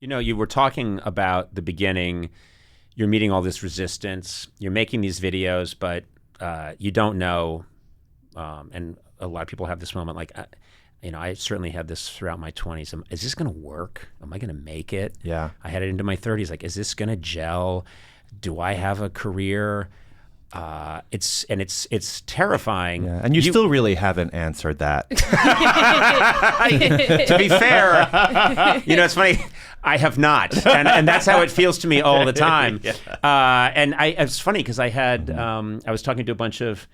You know, you were talking about the beginning. You're meeting all this resistance. You're making these videos, but you don't know. And a lot of people have this moment, like, I certainly had this throughout my 20s. Is this going to work? Am I going to make it? Yeah. I had it into my 30s. Like, is this going to gel? Do I have a career? It's terrifying. Yeah. And you still really haven't answered that. To be fair, it's funny. I have not, and that's how it feels to me all the time. Yeah. And it's funny because I had I was talking to a bunch of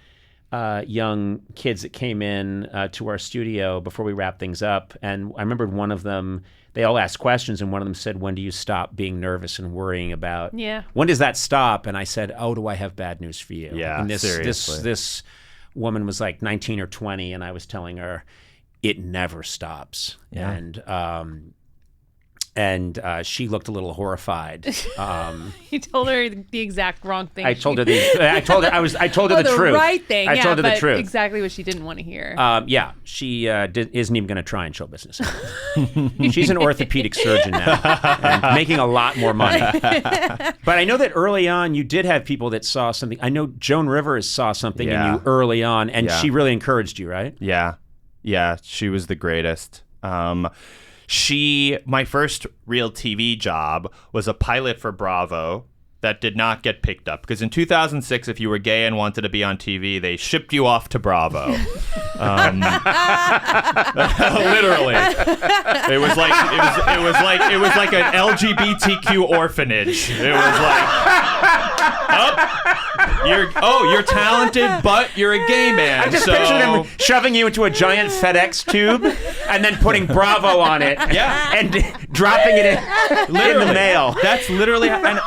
young kids that came in to our studio before we wrapped things up, and I remembered one of them. They all asked questions, and one of them said, "When do you stop being nervous and worrying about? When does that stop?" And I said, "Oh, do I have bad news for you?" Yeah, and seriously. This woman was like 19 or 20, and I was telling her, it never stops. Yeah. And she looked a little horrified. You told her the exact wrong thing. I told her the truth. Right thing. I told her the truth. Exactly what she didn't want to hear. She isn't even going to try in show business anymore. She's an orthopedic surgeon now and making a lot more money. But I know that early on you did have people that saw something. I know Joan Rivers saw something in you early on, and she really encouraged you, right? Yeah. Yeah, she was the greatest. My first real TV job was a pilot for Bravo that did not get picked up because in 2006, if you were gay and wanted to be on TV, they shipped you off to Bravo. Literally, it was like an LGBTQ orphanage. It was like, you're talented, but you're a gay man. I just picture them shoving you into a giant FedEx tube and then putting Bravo on it, and dropping it in the mail. That's literally, and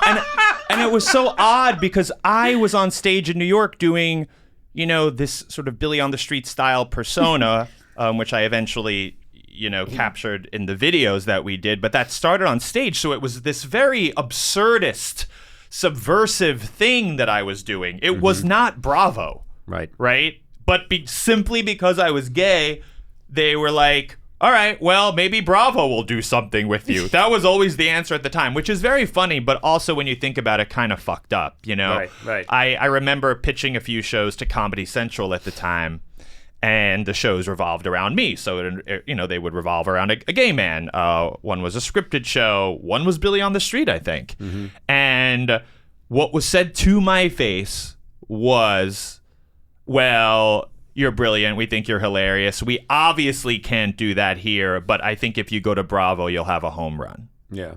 it was so odd because I was on stage in New York doing, this sort of Billy on the Street style persona, which I eventually, captured in the videos that we did. But that started on stage, so it was this very absurdist, subversive thing that I was doing. It was not Bravo. Right? But simply because I was gay, they were like, all right, well, maybe Bravo will do something with you. That was always the answer at the time, which is very funny, but also when you think about it, kind of fucked up, Right. I remember pitching a few shows to Comedy Central at the time, and the shows revolved around me. So, they would revolve around a gay man. One was a scripted show. One was Billy on the Street, I think. Mm-hmm. And what was said to my face was, well, you're brilliant. We think you're hilarious. We obviously can't do that here, but I think if you go to Bravo, you'll have a home run. Yeah.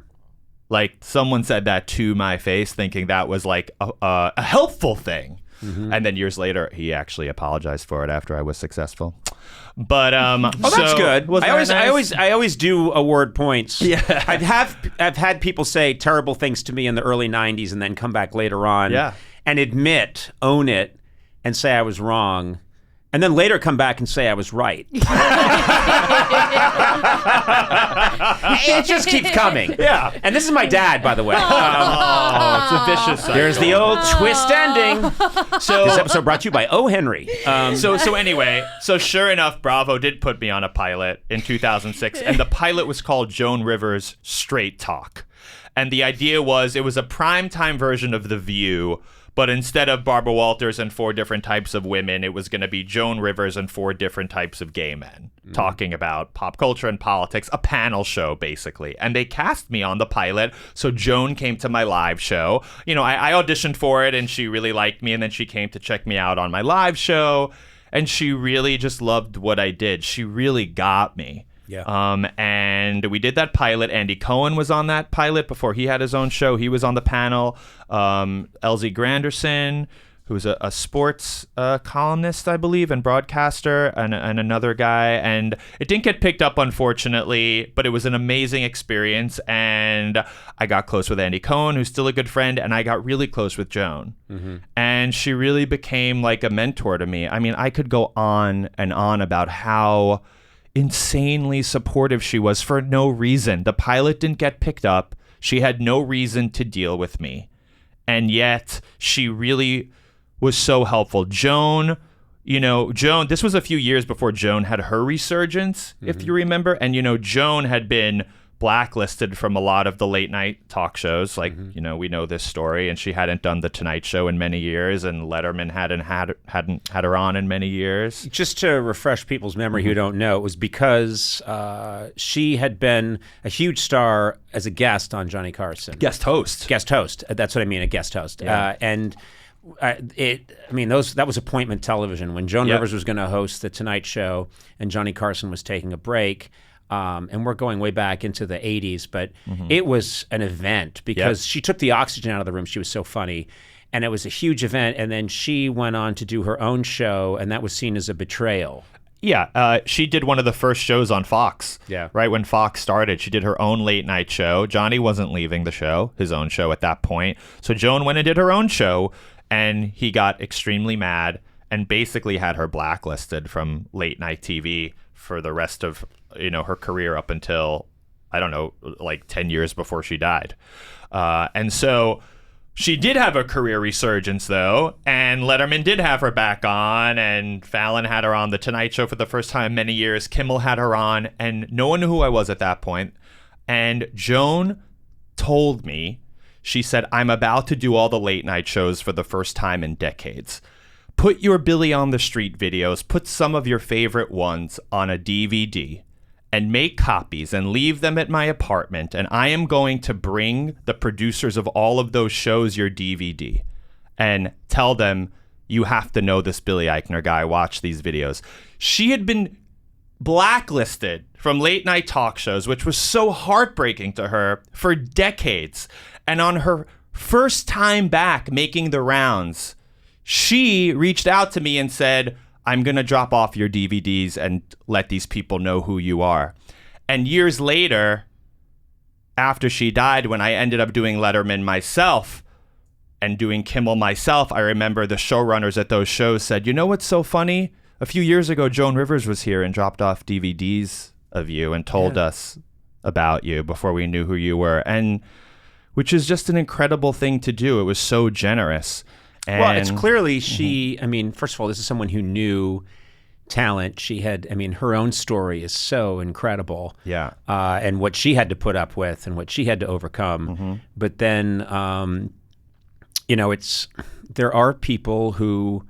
Like, someone said that to my face, thinking that was like a helpful thing. Mm-hmm. And then years later, he actually apologized for it after I was successful. But that's good. I always do award points. Yeah. I've had people say terrible things to me in the early 90s and then come back later on and own it, and say I was wrong. And then later come back and say I was right. It just keeps coming. Yeah. And this is my dad, by the way. It's a vicious cycle. There's the old twist ending. So this episode brought to you by O. Henry. So anyway, sure enough, Bravo did put me on a pilot in 2006, and the pilot was called Joan Rivers' Straight Talk. And the idea was it was a primetime version of The View, but instead of Barbara Walters and 4 different types of women, it was going to be Joan Rivers and 4 different types of gay men talking about pop culture and politics, a panel show, basically. And they cast me on the pilot, so Joan came to my live show. I auditioned for it, and she really liked me, and then she came to check me out on my live show, and she really just loved what I did. She really got me. Yeah. And we did that pilot. Andy Cohen was on that pilot before he had his own show. He was on the panel. LZ Granderson, who's a sports columnist, I believe, and broadcaster, and another guy. And it didn't get picked up, unfortunately, but it was an amazing experience. And I got close with Andy Cohen, who's still a good friend, and I got really close with Joan. Mm-hmm. And she really became like a mentor to me. I mean, I could go on and on about how insanely supportive she was for no reason. The pilot didn't get picked up. She had no reason to deal with me. And yet she really was so helpful. Joan, this was a few years before Joan had her resurgence, if you remember. And, Joan had been blacklisted from a lot of the late night talk shows. Like, we know this story, and she hadn't done the Tonight Show in many years, and Letterman hadn't had her on in many years. Just to refresh people's memory who don't know, it was because she had been a huge star as a guest on Johnny Carson. Guest host. That's what I mean, a guest host. Yeah. That was appointment television when Joan Rivers was going to host the Tonight Show and Johnny Carson was taking a break. And we're going way back into the 80s, but it was an event because she took the oxygen out of the room. She was so funny. And it was a huge event. And then she went on to do her own show, and that was seen as a betrayal. Yeah, she did one of the first shows on Fox. Yeah. Right when Fox started, she did her own late night show. Johnny wasn't leaving the show, his own show at that point. So Joan went and did her own show, and he got extremely mad and basically had her blacklisted from late night TV for the rest of her career up until, I don't know, like 10 years before she died. And so she did have a career resurgence, though, and Letterman did have her back on, and Fallon had her on The Tonight Show for the first time in many years. Kimmel had her on, and no one knew who I was at that point. And Joan told me, she said, I'm about to do all the late night shows for the first time in decades. Put your Billy on the Street videos, put some of your favorite ones on a DVD, and make copies and leave them at my apartment, and I am going to bring the producers of all of those shows your DVD and tell them, you have to know this Billy Eichner guy, watch these videos. She had been blacklisted from late night talk shows, which was so heartbreaking to her, for decades. And on her first time back making the rounds, she reached out to me and said, I'm going to drop off your DVDs and let these people know who you are. And years later, after she died, when I ended up doing Letterman myself and doing Kimmel myself, I remember the showrunners at those shows said, you know what's so funny? A few years ago, Joan Rivers was here and dropped off DVDs of you and told us about you before we knew who you were. And which is just an incredible thing to do. It was so generous. And, well, it's clearly she, first of all, this is someone who knew talent. She had, her own story is so incredible. Yeah. And what she had to put up with and what she had to overcome. But then, there are people who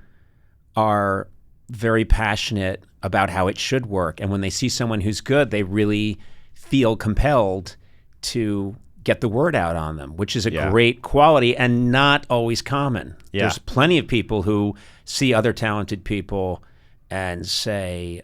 are very passionate about how it should work. And when they see someone who's good, they really feel compelled to get the word out on them, which is a great quality and not always common. Yeah. There's plenty of people who see other talented people and say,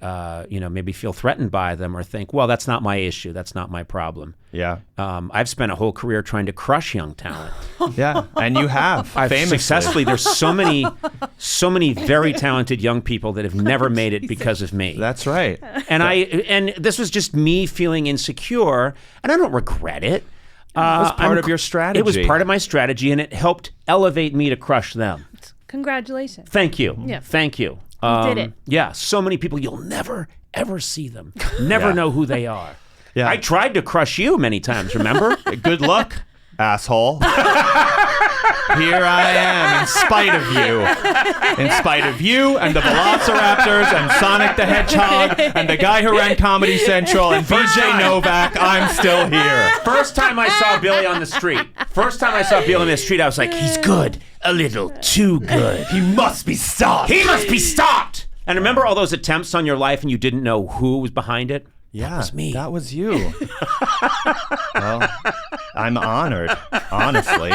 maybe feel threatened by them or think, well, that's not my issue. That's not my problem. Yeah. I've spent a whole career trying to crush young talent. Yeah. And you have. I've famously. Successfully. There's so many very talented young people that have never made it because of me. That's right. And this was just me feeling insecure, and I don't regret it. It was part of your strategy. It was part of my strategy, and it helped elevate me to crush them. Congratulations. Thank you. Yeah. Thank you. You did it. Yeah, so many people, you'll never, ever see them. Never know who they are. Yeah. I tried to crush you many times, remember? Good luck, asshole. Here I am, in spite of you. In spite of you and the Velociraptors and Sonic the Hedgehog and the guy who ran Comedy Central and BJ Novak, I'm still here. First time I saw Billy on the street, I was like, he's good. A little too good. He must be stopped. He must be stopped. And remember all those attempts on your life and you didn't know who was behind it? Yeah, that was me. That was you. Well, I'm honored, honestly.